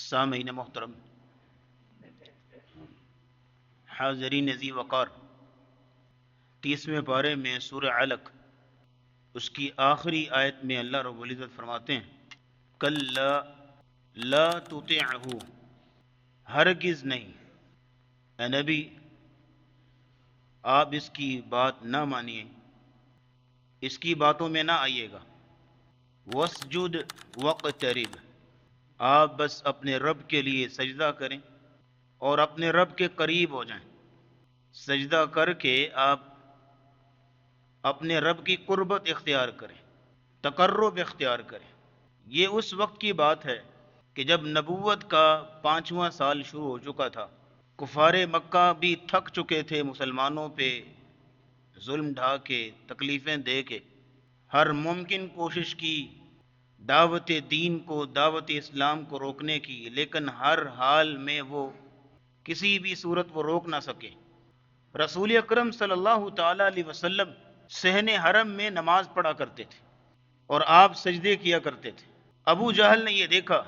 سامعین محترم، حاضرین ذی وقار، 30ویں پارے میں سورہ علق اس کی آخری آیت میں اللہ رب العزت فرماتے ہیں کلا لا تطعہ، ہرگز نہیں اے نبی آپ اس کی بات نہ مانیے، اس کی باتوں میں نہ آئیے گا۔ واسجد واقترب، آپ بس اپنے رب کے لیے سجدہ کریں اور اپنے رب کے قریب ہو جائیں۔ سجدہ کر کے آپ اپنے رب کی قربت اختیار کریں، تقرب اختیار کریں۔ یہ اس وقت کی بات ہے کہ جب نبوت کا 5واں سال شروع ہو چکا تھا، کفار مکہ بھی تھک چکے تھے مسلمانوں پہ ظلم ڈھا کے، تکلیفیں دے کے، ہر ممکن کوشش کی دعوت دین کو، دعوت اسلام کو روکنے کی، لیکن ہر حال میں وہ کسی بھی صورت وہ روک نہ سکے۔ رسول اکرم صلی اللہ تعالی علیہ وسلم صحن حرم میں نماز پڑھا کرتے تھے اور آپ سجدے کیا کرتے تھے۔ ابو جہل نے یہ دیکھا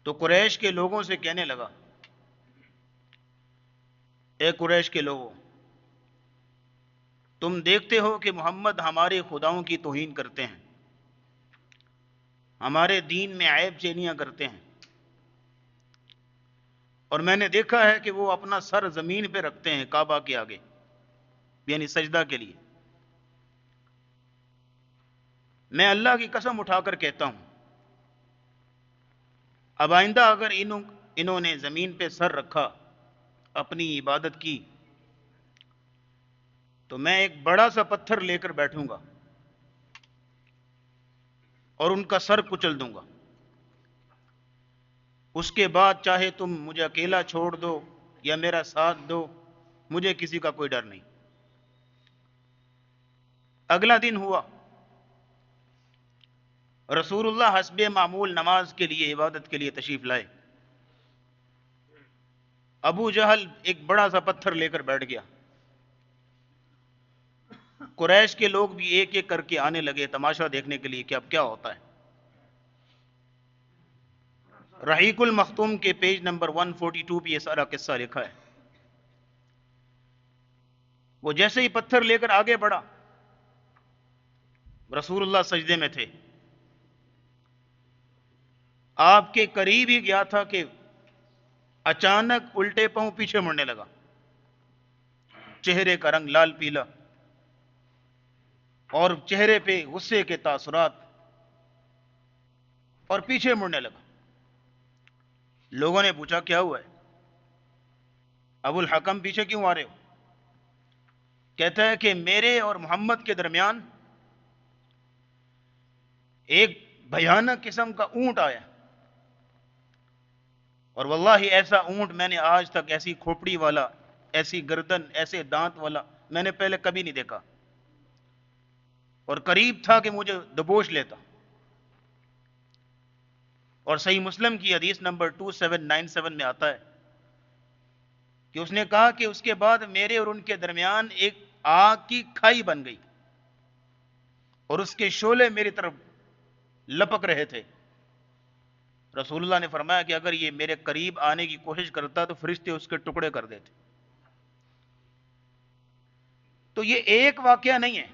تو قریش کے لوگوں سے کہنے لگا، اے قریش کے لوگوں، تم دیکھتے ہو کہ محمد ہمارے خداؤں کی توہین کرتے ہیں، ہمارے دین میں عیب چینیاں کرتے ہیں، اور میں نے دیکھا ہے کہ وہ اپنا سر زمین پہ رکھتے ہیں کعبہ کے آگے، یعنی سجدہ کے لیے۔ میں اللہ کی قسم اٹھا کر کہتا ہوں، اب آئندہ اگر انہوں نے زمین پہ سر رکھا، اپنی عبادت کی، تو میں ایک بڑا سا پتھر لے کر بیٹھوں گا اور ان کا سر کچل دوں گا۔ اس کے بعد چاہے تم مجھے اکیلا چھوڑ دو یا میرا ساتھ دو، مجھے کسی کا کوئی ڈر نہیں۔ اگلا دن ہوا، رسول اللہ حسب معمول نماز کے لیے، عبادت کے لیے تشریف لائے۔ ابو جہل ایک بڑا سا پتھر لے کر بیٹھ گیا۔ قریش کے لوگ بھی ایک ایک کر کے آنے لگے تماشا دیکھنے کے لیے کہ اب کیا ہوتا ہے۔ رحیق المختوم کے پیج نمبر 142 پہ یہ سارا قصہ لکھا ہے۔ وہ جیسے ہی پتھر لے کر آگے بڑھا، رسول اللہ سجدے میں تھے، آپ کے قریب ہی گیا تھا کہ اچانک الٹے پاؤں پیچھے مڑنے لگا، چہرے کا رنگ لال پیلا اور چہرے پہ غصے کے تاثرات، اور پیچھے مڑنے لگا۔ لوگوں نے پوچھا کیا ہوا ہے، ابو الحکم پیچھے کیوں آ رہے ہو؟ کہتا ہے کہ میرے اور محمد کے درمیان ایک بھیانک قسم کا اونٹ آیا، اور واللہ ایسا اونٹ میں نے آج تک، ایسی کھوپڑی والا، ایسی گردن، ایسے دانت والا میں نے پہلے کبھی نہیں دیکھا، اور قریب تھا کہ مجھے دبوچ لیتا۔ اور صحیح مسلم کی حدیث نمبر 2797 میں آتا ہے کہ اس نے کہا کہ اس کے بعد میرے اور ان کے درمیان ایک آگ کی کھائی بن گئی اور اس کے شعلے میری طرف لپک رہے تھے۔ رسول اللہ نے فرمایا کہ اگر یہ میرے قریب آنے کی کوشش کرتا تو فرشتے اس کے ٹکڑے کر دیتے۔ تو یہ ایک واقعہ نہیں ہے،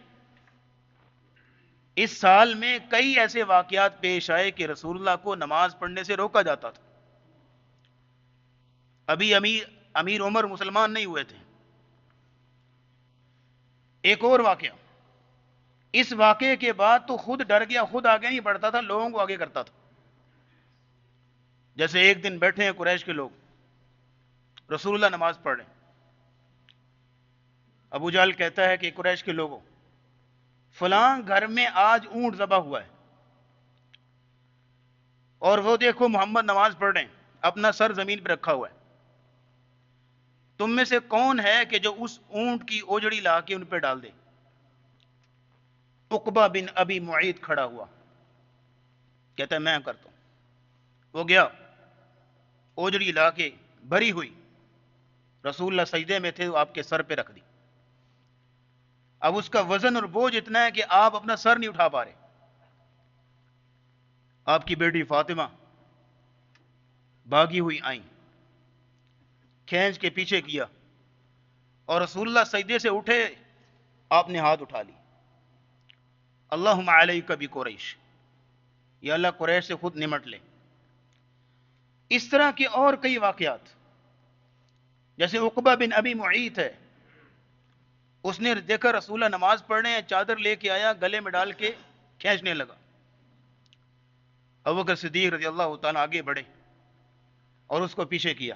اس سال میں کئی ایسے واقعات پیش آئے کہ رسول اللہ کو نماز پڑھنے سے روکا جاتا تھا۔ ابھی امیر عمر مسلمان نہیں ہوئے تھے۔ ایک اور واقعہ، اس واقعے کے بعد تو خود ڈر گیا، خود آگے نہیں بڑھتا تھا، لوگوں کو آگے کرتا تھا۔ جیسے ایک دن بیٹھے ہیں قریش کے لوگ، رسول اللہ نماز پڑھ رہے ہیں، ابو جہل کہتا ہے کہ قریش کے لوگوں، فلاں گھر میں آج اونٹ ذبح ہوا ہے، اور وہ دیکھو محمد نماز پڑھ رہے ہیں، اپنا سر زمین پہ رکھا ہوا ہے، تم میں سے کون ہے کہ جو اس اونٹ کی اوجڑی لا کے ان پہ ڈال دے؟ عقبہ بن ابی معیط کھڑا ہوا، کہتا ہے میں کرتا ہوں۔ وہ گیا، اوجڑی لا کے بھری ہوئی، رسول اللہ سجدے میں تھے، آپ کے سر پہ رکھ دی۔ اب اس کا وزن اور بوجھ اتنا ہے کہ آپ اپنا سر نہیں اٹھا پا رہے۔ آپ کی بیٹی فاطمہ بھاگی ہوئی آئیں، کھینچ کے پیچھے کیا، اور رسول اللہ سجدے سے اٹھے، آپ نے ہاتھ اٹھا لی، اللہم علیک بقریش، یا اللہ قریش سے خود نمٹ لے۔ اس طرح کے اور کئی واقعات، جیسے عقبہ بن ابی معیط ہے، اس نے دیکھا رسول اللہ نماز پڑھ رہے ہیں، چادر لے کے آیا، گلے میں ڈال کے کھینچنے لگا۔ ابوبکر صدیق رضی اللہ تعالیٰ آگے بڑھے اور اس کو پیچھے کیا۔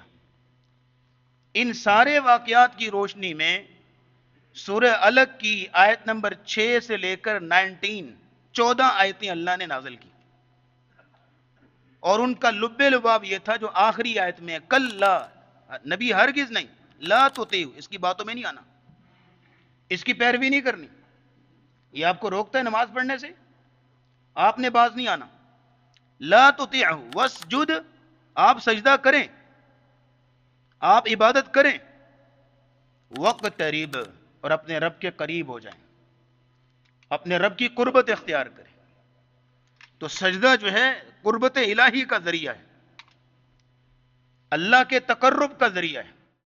ان سارے واقعات کی روشنی میں سورہ الگ کی آیت نمبر 6 سے لے کر 14 آیتیں اللہ نے نازل کی، اور ان کا لب لباب یہ تھا جو آخری آیت میں ہے، کلا، نبی ہرگز نہیں، لا تطیعوا، اس کی باتوں میں نہیں آنا، اس کی پیروی نہیں کرنی، یہ آپ کو روکتا ہے نماز پڑھنے سے، آپ نے باز نہیں آنا، لا تطیعوا واسجد، آپ سجدہ کریں، آپ عبادت کریں، وقترب، اور اپنے رب کے قریب ہو جائیں، اپنے رب کی قربت اختیار کریں۔ تو سجدہ جو ہے قربت الہی کا ذریعہ ہے، اللہ کے تقرب کا ذریعہ ہے۔